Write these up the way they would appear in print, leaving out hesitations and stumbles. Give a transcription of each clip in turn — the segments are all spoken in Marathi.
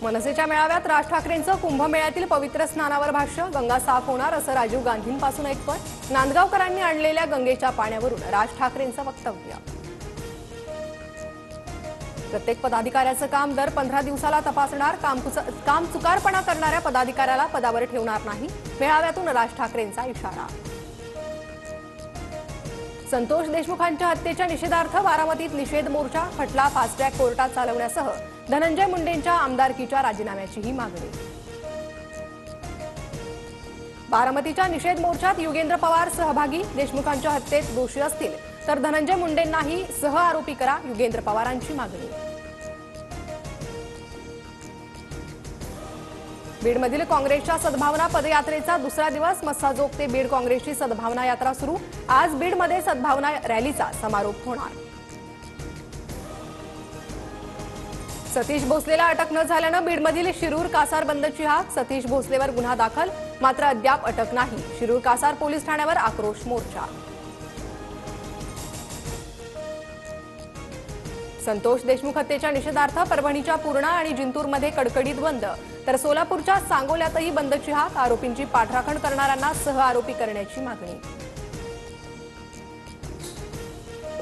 मनसेच्या मेळाव्यात राज ठाकरेंचं कुंभमेळ्यातील पवित्र स्नानावर भाष्य। गंगा साफ होणार असं राजीव गांधींपासून ऐकतोय। नांदगावकरांनी आणलेल्या गंगेच्या पाण्यावरून राज ठाकरेंचं वक्तव्य। प्रत्येक पदाधिकाऱ्याचं काम दर 15 दिवसाला तपासणार। काम चुकारपणा करणाऱ्या पदाधिकाऱ्याला पदावर ठेवणार नाही। मेळाव्यातून राज ठाकरेंचा इशारा। संतोष देशमुखांच्या हत्येच्या निषेधार्थ बारामतीत निषेध मोर्चा। खटला फास्ट ट्रॅक कोर्टात चालवण्यासह धनंजय मुंडेंच्या आमदारकीच्या राजीनाम्याचीही मागणी। बारामतीच्या निषेध मोर्चात युगेंद्र पवार सहभागी। देशमुखांच्या हत्येत दोषी असतील तर धनंजय मुंडेंनाही सह आरोपी करा, युगेंद्र पवारांची मागणी। बीडमधील काँग्रेसच्या सद्भावना पदयात्रेचा दुसरा दिवस। मस्साजोग ते बीड काँग्रेसची सद्भावना यात्रा सुरू। आज बीडमध्ये सद्भावना रॅलीचा समारोप होणार। सतीश भोसलेला अटक न झाल्यानं बीडमधील शिरूर कासार बंदची हाक। सतीश भोसलेवर गुन्हा दाखल, मात्र अद्याप अटक नाही। शिरूर कासार पोलीस ठाण्यावर आक्रोश मोर्चा। संतोष देशमुख हत्येच्या निषेधार्थ परभणीच्या पूर्णा आणि जिंतूरमध्ये कडकडीत बंद, तर सोलापूरच्या सांगोल्यातही बंदची हाक। आरोपींची पाठराखण करणाऱ्यांना सह आरोपी करण्याची मागणी।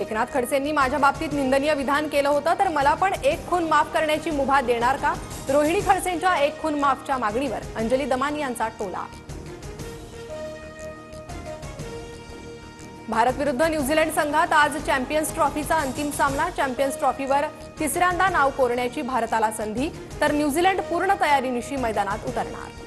एकनाथ खडसेंनी माझ्या बाबतीत निंदनीय विधान केलं होतं, तर मला पण एक खून माफ करण्याची मुभा देणार का? रोहिणी खडसेंच्या एक खून माफच्या मागणीवर अंजली दमानी यांचा टोला। भारत विरुद्ध न्यूझीलंड संघात आज चॅम्पियन्स ट्रॉफीचा अंतिम सामना। चॅम्पियन्स ट्रॉफीवर तिसऱ्यांदा नाव कोरण्याची भारताला संधी, तर न्यूझीलंड पूर्ण तयारीनिशी मैदानात उतरणार।